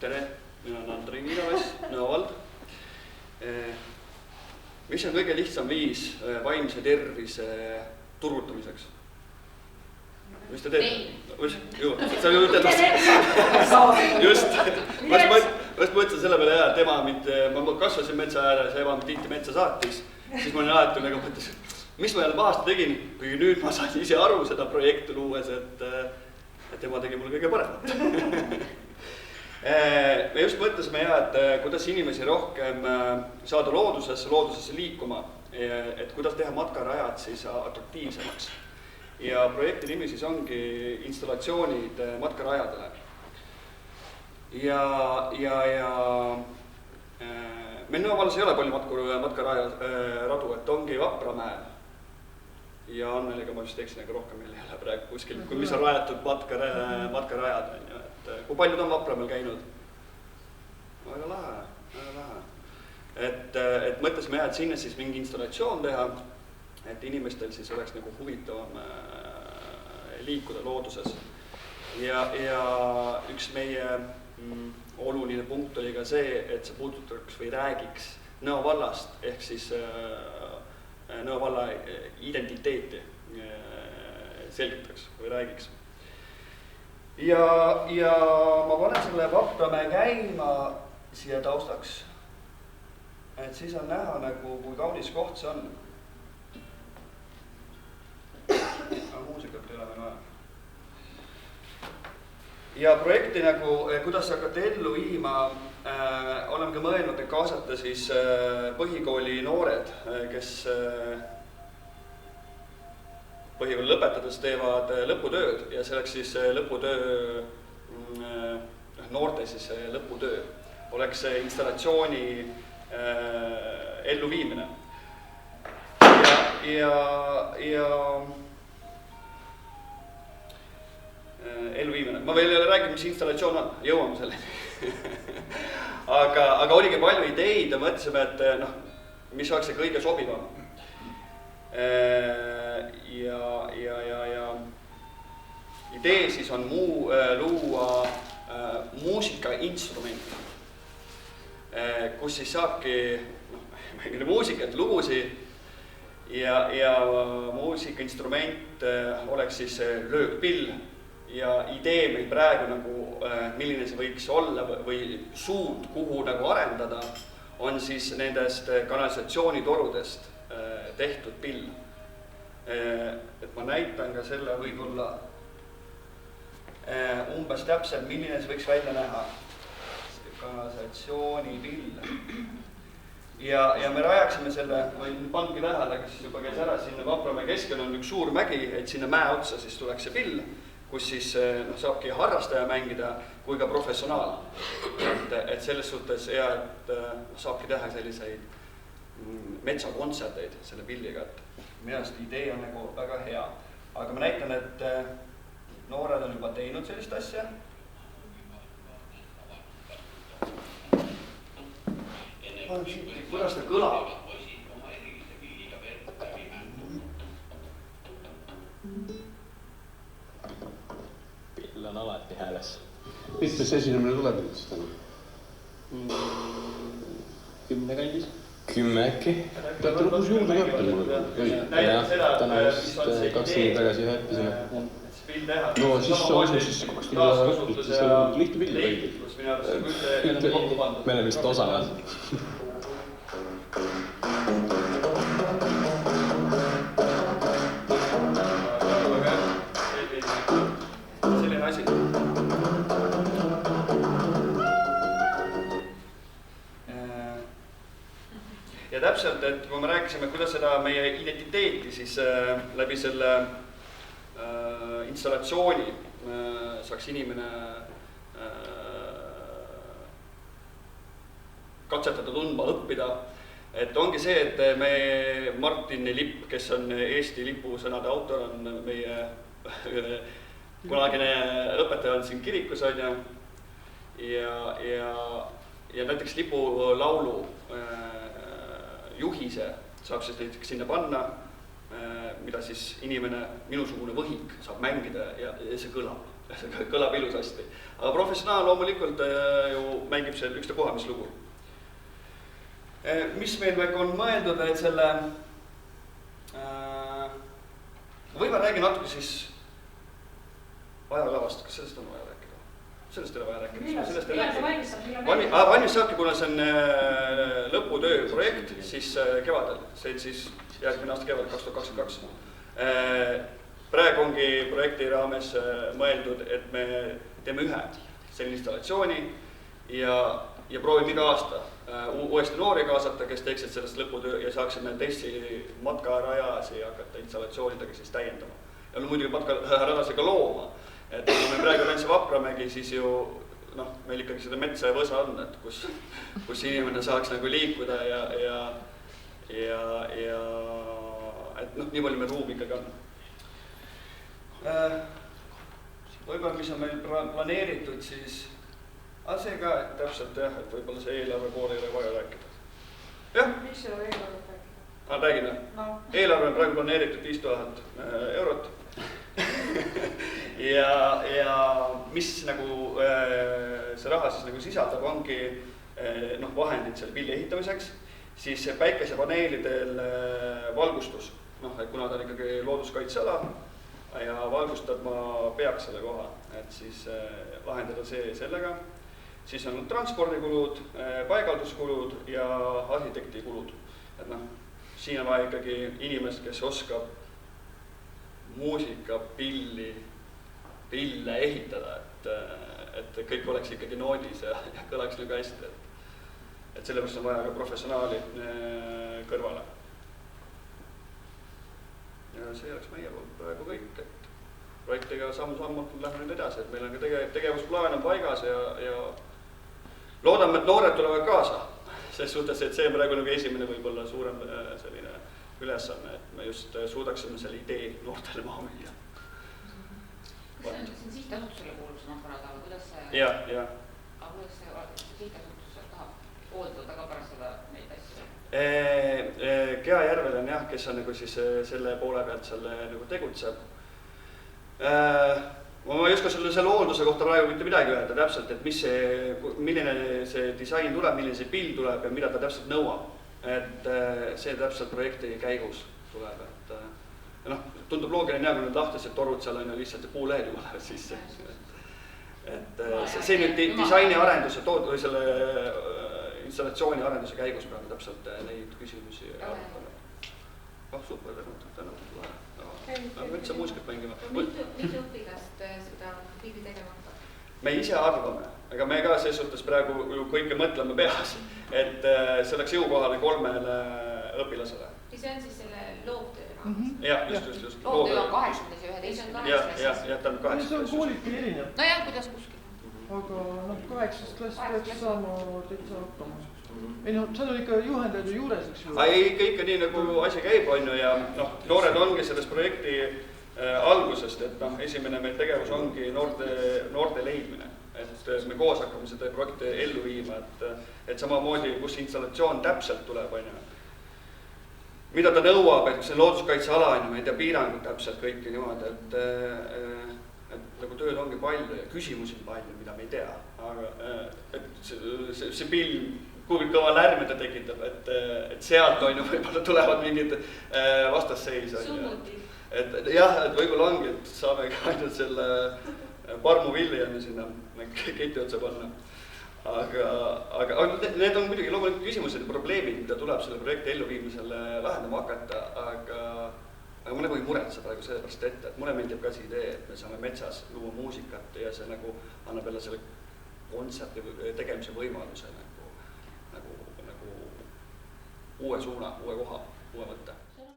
Tere, mina olen Andrei Viiravas, Nõovald. Mis on kõige lihtsam viis vaimse tervise turutamiseks? Mis te teete? Sa ju ütled just. Ma mõtlesin selle peale hea, et ema mind, ma kasvasin metsa ääres ja ema mind tihti metsa saatis. Siis ma olin alati nagu mõtlesin, mis ma jälle pahasti tegin, kuigi nüüd ma sain ise aru seda projekti luues, et ema tegi mul kõige paremat. Me just mõtlesime et kuidas inimesi rohkem saada loodusesse liikuma, et kuidas teha matkarajad siis atraktiivsemaks. Ja projekti nimi siis ongi installatsioonid matkarajadele. Meil Nõovallas ei ole palju matkaradu, et ongi Vapramäel. Ja Anneliga ma vist eksin, aga rohkem meil ei ole praegu kuskil, mis on rajatud matkarajad. Kui paljud on Vapramäel käinud? Väga lahe. Et mõtlesime et sinna siis mingi installatsioon teha, et inimestel siis oleks nagu huvitavam liikuda looduses. Ja üks meie oluline punkt oli ka see, et see puudutaks või räägiks Nõo vallast ehk siis Nõo valla identiteeti selgitaks või räägiks. Ja ma panen selle Vapramäe käima siia taustaks, et siis on näha nagu, kui kaunis koht see on. Muusikat ei ole meil vaja. Ja projekti nagu, kuidas hakata ellu viima, oleme ka mõelnud kaasata siis põhikooli noored, kes põhikooli lõpetades teevad lõputööd ja selleks siis lõputöö, noorte siis lõputöö oleks installatsiooni elluviimine. Ja elluviimine. Ma veel ei ole rääkinud, mis installatsioon on, jõuame selleni. aga oligi palju ideid ja mõtlesime, et mis oleks see kõige sobivam. Ja idee siis on luua muusikainstrument, kus siis saabki mängida muusikat, lugusi ja muusikainstrument oleks siis löökpill. Ja idee meil praegu nagu, milline see võiks olla või suund, kuhu nagu arendada, on siis nendest kanalisatsioonitorudest tehtud pill. Et ma näitan ka selle võib-olla umbes täpselt, milline see võiks välja näha. Kanalisatsioonipill. Ja me rajaksime selle, võin pandki lähele, kes siis juba käis ära, sinna Vapramäe keskel on üks suur mägi, et sinna mäe otsa siis tuleks see pill, kus siis saabki harrastaja mängida kui ka professionaal. Et selles suhtes hea, et saabki teha selliseid metsakontserteid selle pilliga, et minust idee on nagu väga hea. Aga ma näitan, et noored on juba teinud sellist asja. Kuidas ta kõlab? Pill on alati hääles. Mitmes esinemine tuleb nüüd siis täna? 10 kandis. 10 äkki. Teate lõpus juurde võtta mulle? Täna just 2 tundi tagasi ühe õppisime. No siis on siis 2 tundi õppis, siis on lihtne pill või? Me oleme vist osavad. Selline asi. Ja täpselt, et kui me rääkisime, kuidas seda meie identiteeti siis läbi selle installatsiooni saaks inimene katsetada, tundma, õppida. Et ongi see, et me Martin Lipp, kes on Eesti lipu sõnade autor, on meie kunagine õpetaja on siin kirikus on ja näiteks lipulaulu juhise saab siis näiteks sinna panna, mida siis inimene, minusugune võhik saab mängida ja see kõlab. kõlab ilusasti. Aga professionaal loomulikult ju mängib seal ükstapuha, mis lugu. Mis meil on mõeldud, et selle võib-olla räägi natuke siis ajakavast, kas sellest on vaja rääkida? Sellest ei ole vaja rääkida. Valmis saabki, kuna see on lõputöö projekt, siis kevadel, see siis järgmine aasta kevad 2022. Praegu ongi projekti raames mõeldud, et me teeme ühe selline installatsiooni ja proovime iga aasta uuesti noori kaasata, kes teeksid sellest lõputöö ja saaksime teisi matkarajasi hakata installatsioonidega siis täiendama. Ja muidugi matkarajasega looma. Et kui me praegu Rentse Vapramägi, siis ju meil ikkagi seda metsa ja võsa on, et kus inimene saaks nagu liikuda ja et nii palju meil ruumi ikkagi on. Võib-olla, mis on meil planeeritud, siis see ka, et täpselt jah, et võib-olla see eelarve poole ei ole vaja rääkida. Jah? Mis see eelarvet rääkida? Räägin, eelarve on praegu planeeritud 5000 eurot. ja mis nagu see raha siis nagu sisaldab, ongi vahendid selle pilli ehitamiseks, siis päikesepaneelidel valgustus, kuna ta on ikkagi looduskaitseala ja valgustama peaks selle koha, et siis lahendada see sellega. Siis on transpordikulud, paigalduskulud ja arhitektikulud. Et siin on vaja ikkagi inimest, kes oskab muusikapille ehitada, et kõik oleks ikkagi noodis ja kõlaks nagu hästi. Et sellepärast on vaja ka professionaali kõrvale. Ja see oleks meie poolt praegu kõik, et projektiga samm-sammult lähme nüüd edasi, et meil on ka tegevusplaan on paigas ja loodame, et noored tulevad kaasa. Selles suhtes, et see on praegu nagu esimene võib-olla suurem selline ülesanne, et me just suudaksime selle idee noortele maha müüa. Kas see on sihtasutusele kuulub see matkarada või kuidas see... Ja. Aga kuidas see sihtasutus tahab hooldada ka pärast seda neid asju? Kea Järvel on jah, kes on nagu siis selle poole pealt selle nagu tegutseb. Ma ei oska selle hoolduse kohta praegu mitte midagi öelda täpselt, et milline see disain tuleb, milline see pill tuleb ja mida ta täpselt nõuab. Et see täpselt projekti käigus tuleb, et tundub loogiline jah, kui need lahtised torud seal on ja lihtsalt puulehed juba lähevad sisse. Et see nüüd disaini arenduse või selle installatsiooni arenduse käigus peame täpselt neid küsimusi arutama. Super, tänu. Aga üldse muusikat mängima. Mitu õpilast seda pilli tegema hakkab? Me ise arvame, aga me ka selles suhtes praegu kõike mõtleme peas, et see oleks jõukohale 3 õpilasele. Ja see on siis selle loovtöö raames? Jah, just. Loovtöö on 8. ja 11. Jah, ta on 8. See on kooliti erinev. No jah, kuidas kuskil. Aga 8. klass peaks saama täitsa hakkama. Ei seal on ikka juhendajad juures, eks ju? Ikka nii nagu asi käib on ju ja noored ongi sellest projekti algusest, et esimene meil tegevus ongi noorte leidmine. Et me koos hakkame seda projekti ellu viima, et samamoodi, kus installatsioon täpselt tuleb, on ju. Mida ta nõuab, et see looduskaitseala on, ma ei tea, piirangud täpselt kõiki niimoodi, et nagu tööd ongi palju ja küsimusi on palju, mida me ei tea. Aga see pill, kui kõva lärmi ta tekitab, et sealt on ju võib-olla tulevad mingid vastasseis. Summuti. Jah, et võib-olla ongi, et saame ka ainult selle parmu villi sinna keti otsa panna. Aga need on muidugi loomulikult küsimused ja probleemid, mida tuleb selle projekti elluviimisele lahendama hakata, aga ma nagu ei muretse praegu sellepärast ette, et mulle meeldib ka see idee, et me saame metsas luua muusikat ja see nagu annab jälle selle kontserti tegemise võimaluse nagu uue suuna, uue koha, uue mõtte.